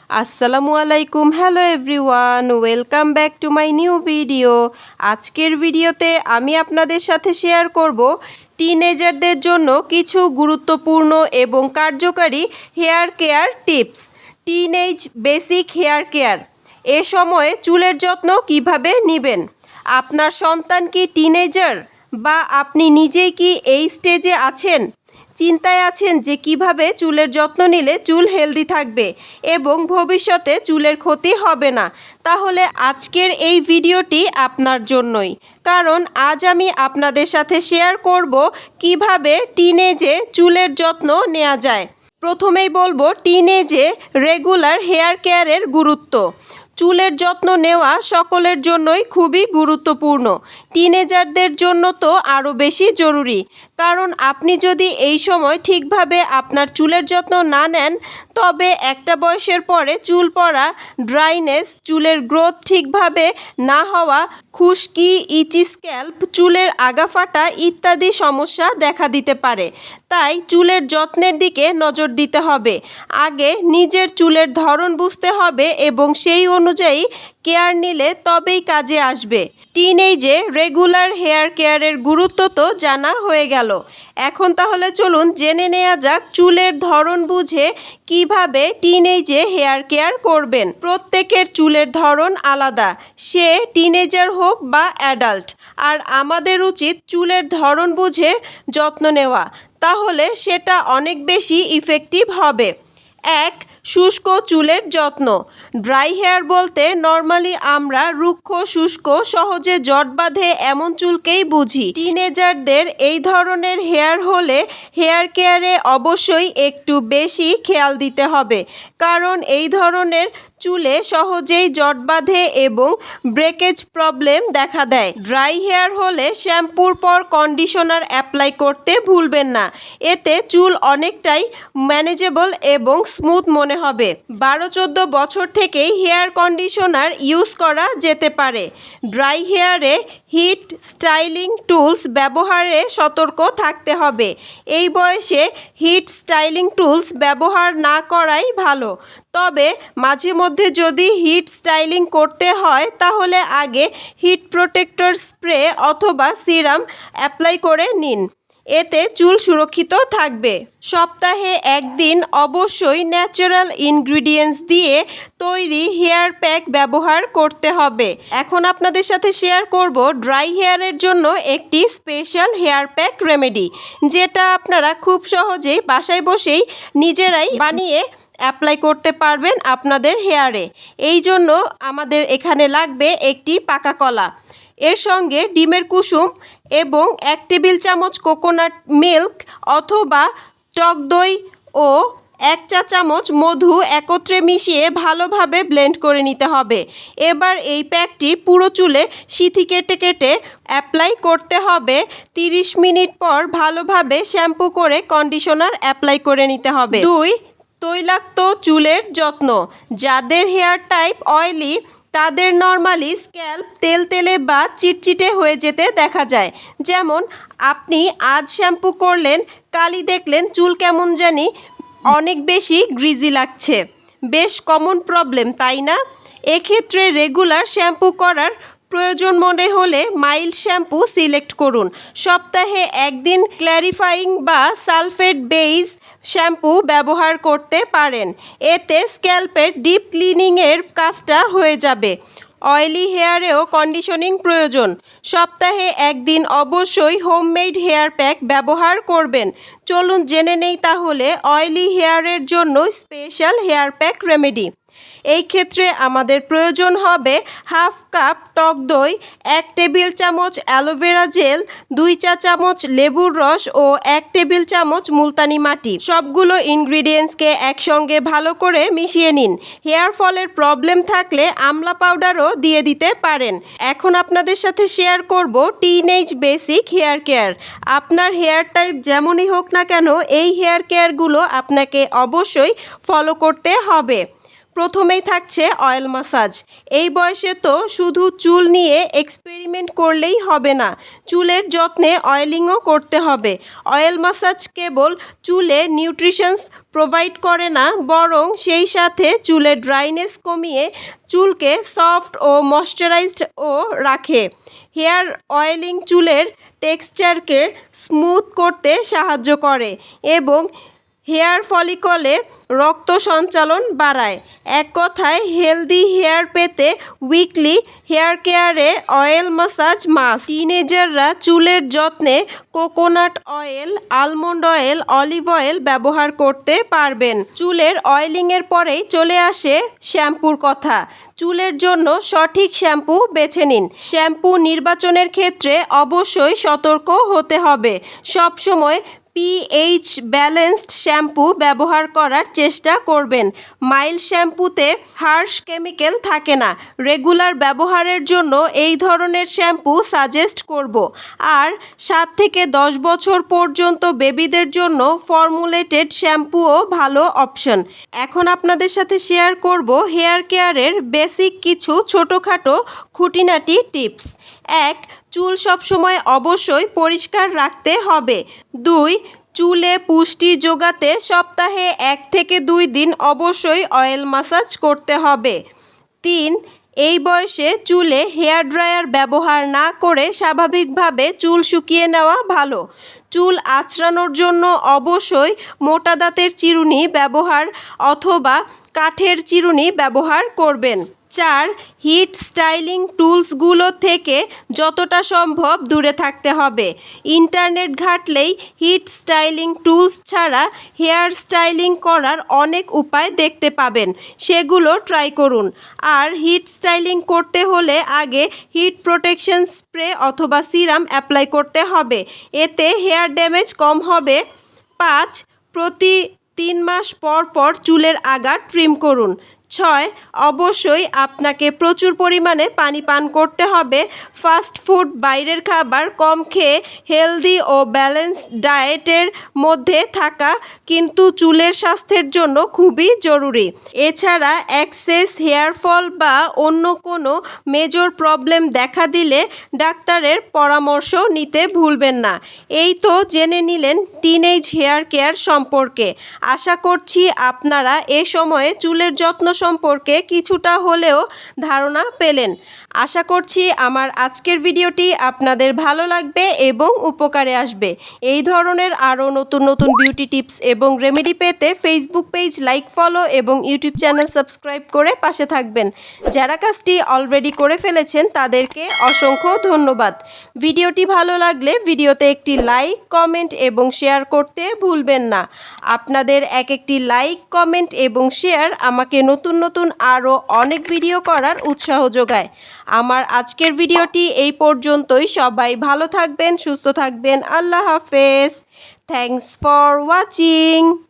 আসসালামু আলাইকুম, hello everyone, welcome back to my new video. আজকের ভিডিওতে আমি আপনাদের সাথে শেয়ার করব টিনেজারদের জন্য কিছু গুরুত্বপূর্ণ এবং কার্যকারী hair care tips. Teenage basic hair care. এ সময়ে চুলের যত্ন কিভাবে নেবেন? আপনার সন্তান কি টিনেজার বা আপনি নিজেই কি এই স্টেজে আছেন? চিন্তায় আছেন যে কিভাবে চুলের যত্ন নিলে চুল হেলদি থাকবে এবং ভবিষ্যতে চুলের ক্ষতি হবে না? তাহলে আজকের এই ভিডিওটি আপনার জন্যই, কারণ আজ আমি আপনাদের সাথে শেয়ার করব কিভাবে টিনেজে চুলের যত্ন নেওয়া যায়। প্রথমেই বলবো টিনেজে রেগুলার হেয়ার কেয়ারের গুরুত্ব। চুলের যত্ন নেওয়া সকলের জন্যই খুবই গুরুত্বপূর্ণ, টিনেজারদের জন্য তো আরও বেশি জরুরি। কারণ আপনি যদি এই সময় ঠিকভাবে আপনার চুলের যত্ন না নেন, তবে একটা বয়সের পরে চুল পড়া, ড্রাইনেস, চুলের গ্রোথ ঠিকভাবে না হওয়া, খুশকি, ইচি স্ক্যাল্প, চুলের আগা ফাটা ইত্যাদি সমস্যা দেখা দিতে পারে। তাই চুলের যত্নের দিকে নজর দিতে হবে। আগে নিজের চুলের ধরন বুঝতে হবে এবং সেই অনুযায়ী কেয়ার নিলে তবেই কাজে আসবে। টিনেজে রেগুলার হেয়ার কেয়ারের গুরুত্ব তো জানা হয়ে গেল। এখন তাহলে চলুন জেনে নেওয়া যাক চুলের ধরন বুঝে কিভাবে টিনেজে হেয়ার কেয়ার করবেন। প্রত্যেকের চুলের ধরন আলাদা, সে টিনেজার হোক বা অ্যাডাল্ট। আর আমাদের উচিত চুলের ধরন বুঝে যত্ন নেওয়া, তাহলে সেটা অনেক বেশি ইফেক্টিভ হবে। 1. শুষ্ক চুলের যত্ন। ড্রাই হেয়ার বলতে নর্মালি আমরা রুক্ষ, শুষ্ক, সহজে জট বাঁধে এমন চুলকেই বুঝি। টিনেজারদের এই ধরনের হেয়ার হলে হেয়ার কেয়ারে অবশ্যই একটু বেশি খেয়াল দিতে হবে, কারণ এই ধরনের চুলে সহজেই জট বাঁধে এবং ব্রেকেজ প্রবলেম দেখা দেয়। ড্রাই হেয়ার হলে শ্যাম্পুর পর কন্ডিশনার অ্যাপ্লাই করতে ভুলবেন না, এতে চুল অনেকটাই ম্যানেজেবল এবং স্মুথ মনে হবে। 12-14 বছর থেকেই হেয়ার কন্ডিশনার ইউজ করা যেতে পারে। ড্রাই হেয়ারে হিট স্টাইলিং টুলস ব্যবহারে সতর্ক থাকতে হবে। এই বয়সে হিট স্টাইলিং টুলস ব্যবহার না করাই ভালো, তবে মাঝে মধ্যে যদি হিট স্টাইলিং করতে হয় তাহলে আগে হিট প্রোটেক্টর স্প্রে অথবা সিরাম অ্যাপ্লাই করে নিন, এতে চুল সুরক্ষিত থাকবে। সপ্তাহে একদিন অবশ্যই ন্যাচারাল ইনগ্রিডিয়েন্টস দিয়ে তৈরি হেয়ার প্যাক ব্যবহার করতে হবে। এখন আপনাদের সাথে শেয়ার করব ড্রাই হেয়ারের জন্য একটি স্পেশাল হেয়ার প্যাক রেমেডি, যেটা আপনারা খুব সহজেই বাসায় বসেই নিজেরাই বানিয়ে অ্যাপ্লাই করতে পারবেন আপনাদের হেয়ারে। এই জন্য আমাদের এখানে লাগবে একটি পাকা কলা, এর সঙ্গে ডিমের কুসুম এবং 1 টেবিল চামচ কোকোনাট মিল্ক অথবা টক দই ও 1 চা চামচ মধু একত্রে মিশিয়ে ভালোভাবে ব্লেন্ড করে নিতে হবে। এবার এই প্যাকটি পুরো চুলে সিথি কেটে কেটে অ্যাপ্লাই করতে হবে। 30 মিনিট পর ভালোভাবে শ্যাম্পু করে কন্ডিশনার অ্যাপ্লাই করে নিতে হবে। 2. তৈলাক্ত চুলের যত্ন। যাদের হেয়ার টাইপ অয়েলি, তাদের নর্মালি স্ক্যাল্প তেলতেলে বা চিটচিটে হয়ে যেতে দেখা যায়। যেমন আপনি আজ শ্যাম্পু করলেন, কালই দেখলেন চুল কেমন জানি অনেক বেশি গ্রিজি লাগছে। বেশ কমন প্রবলেম, তাই না? এক্ষেত্রে রেগুলার শ্যাম্পু করার প্রয়োজন মনে হলে মাইল্ড শ্যাম্পু সিলেক্ট করুন। সপ্তাহে একদিন ক্ল্যারিফাইং বা সালফেট বেইজ শ্যাম্পু ব্যবহার করতে পারেন, এতে স্ক্যাল্পের ডিপ ক্লিনিংয়ের কাজটা হয়ে যাবে। অয়েলি হেয়ারেও কন্ডিশনিং প্রয়োজন। সপ্তাহে একদিন অবশ্যই হোমমেড হেয়ার প্যাক ব্যবহার করবেন। চলুন জেনে নেই তাহলে অয়েলি হেয়ারের জন্য স্পেশাল হেয়ার প্যাক রেমেডি। এই ক্ষেত্রে আমাদের প্রয়োজন হবে 1/2 কাপ টক দই, 1 টেবিল চামচ অ্যালোভেরা জেল, 2 চা চামচ লেবুর রস ও 1 টেবিল চামচ মুলতানি মাটি। সবগুলো ইনগ্রিডিয়েন্টসকে একসঙ্গে ভালো করে মিশিয়ে নিন। হেয়ার ফলের প্রবলেম থাকলে আমলা পাউডারও দিয়ে দিতে পারেন। এখন আপনাদের সাথে শেয়ার করব টিনেজ বেসিক হেয়ার কেয়ার। আপনার হেয়ার টাইপ যেমনই হোক না কেন, এই হেয়ার কেয়ারগুলো আপনাকে অবশ্যই ফলো করতে হবে। প্রথমেই থাকছে অয়েল ম্যাসাজ। এই বয়সে তো শুধু চুল নিয়ে এক্সপেরিমেন্ট করলেই হবে না, চুলের যত্নে অয়েলিংও করতে হবে। অয়েল ম্যাসাজ কেবল চুলে নিউট্রিশনস প্রোভাইড করে না, বরং সেই সাথে চুলের ড্রাইনেস কমিয়ে চুলকে সফট ও ময়শ্চারাইজডও রাখে। হেয়ার অয়েলিং চুলের টেক্সচারকে স্মুথ করতে সাহায্য করে এবং হেয়ার ফলিকলে রক্ত সঞ্চালন বাড়ায়। এক কথায় হেলদি হেয়ার পেতে উইকলি হেয়ার কেয়ারে অয়েল ম্যাসাজ মাস্ট। টিনেজাররা চুলের যত্নে coconut oil, almond oil, olive oil ব্যবহার করতে পারবেন। চুলের অয়েলিংয়ের পরেই চলে আসে শ্যাম্পুর কথা। চুলের জন্য সঠিক শ্যাম্পু বেছে নিন। শ্যাম্পু নির্বাচনের ক্ষেত্রে অবশ্যই সতর্ক হতে হবে। সবসময় পিএইচ ব্যালেন্সড শ্যাম্পু ব্যবহার করার চেষ্টা করবেন। মাইল্ড শ্যাম্পুতে হার্শ কেমিক্যাল থাকে না। রেগুলার ব্যবহারের জন্য এই ধরনের শ্যাম্পু সাজেস্ট করব। আর 7 থেকে 10 বছর পর্যন্ত বেবিদের জন্য ফর্মুলেটেড শ্যাম্পুও ভালো অপশন। এখন আপনাদের সাথে শেয়ার করব হেয়ার কেয়ারের বেসিক কিছু ছোটোখাটো খুঁটিনাটি টিপস। 1. চুল সবসময় অবশ্যই পরিষ্কার রাখতে হবে। 2. চুলে পুষ্টি যোগাতে সপ্তাহে 1 থেকে 2 দিন অবশ্যই অয়েল ম্যাসাজ করতে হবে। 3. এই বয়সে চুলে হেয়ার ড্রায়ার ব্যবহার না করে স্বাভাবিকভাবে চুল শুকিয়ে নেওয়া ভালো। চুল আঁচড়ানোর জন্য অবশ্যই মোটা দাঁতের চিরুনি ব্যবহার অথবা কাঠের চিরুনি ব্যবহার করবেন। 4. হিট স্টাইলিং টুলসগুলো থেকে যতটা সম্ভব দূরে থাকতে হবে। ইন্টারনেট ঘাঁটলেই হিট স্টাইলিং টুলস ছাড়া হেয়ার স্টাইলিং করার অনেক উপায় দেখতে পাবেন, সেগুলো ট্রাই করুন। আর হিট স্টাইলিং করতে হলে আগে হিট প্রোটেকশন স্প্রে অথবা সিরাম অ্যাপ্লাই করতে হবে, এতে হেয়ার ড্যামেজ কম হবে। 5. প্রতি 3 মাস পর পর চুলের আগা ট্রিম করুন। 6. অবশ্যই আপনাকে প্রচুর পরিমাণে পানি পান করতে হবে। ফাস্ট ফুড, বাইরের খাবার কম খেয়ে হেলদি ও ব্যালেন্স ডায়েটের মধ্যে থাকা কিন্তু চুলের স্বাস্থ্যের জন্য খুবই জরুরি। এছাড়া এক্সেস হেয়ার ফল বা অন্য কোনো মেজর প্রবলেম দেখা দিলে ডাক্তারের পরামর্শ নিতে ভুলবেন না। এই তো জেনে নিলেন টিনেজ হেয়ার কেয়ার সম্পর্কে। আশা করছি আপনারা এ সময়ে চুলের যত্ন সম্পর্কে কিছুটা হলেও ধারণা পেলেন। আশা করছি আমার আজকের ভিডিওটি আপনাদের ভালো লাগবে এবং উপকারে আসবে। এই ধরনের আরও নতুন নতুন বিউটি টিপস এবং রেমেডি পেতে ফেসবুক পেজ লাইক, ফলো এবং ইউটিউব চ্যানেল সাবস্ক্রাইব করে পাশে থাকবেন। যারা কাজটি অলরেডি করে ফেলেছেন তাদেরকে অসংখ্য ধন্যবাদ। ভিডিওটি ভালো লাগলে ভিডিওতে একটি লাইক, কমেন্ট এবং শেয়ার করতে ভুলবেন না। আপনাদের একটি লাইক, কমেন্ট এবং শেয়ার আমাকে নতুন নতুন আরও অনেক ভিডিও করার উৎসাহ যোগায়। আমার আজকের ভিডিওটি এই পর্যন্তই। সবাই ভালো থাকবেন, সুস্থ থাকবেন। আল্লাহ হাফেজ। Thanks for watching.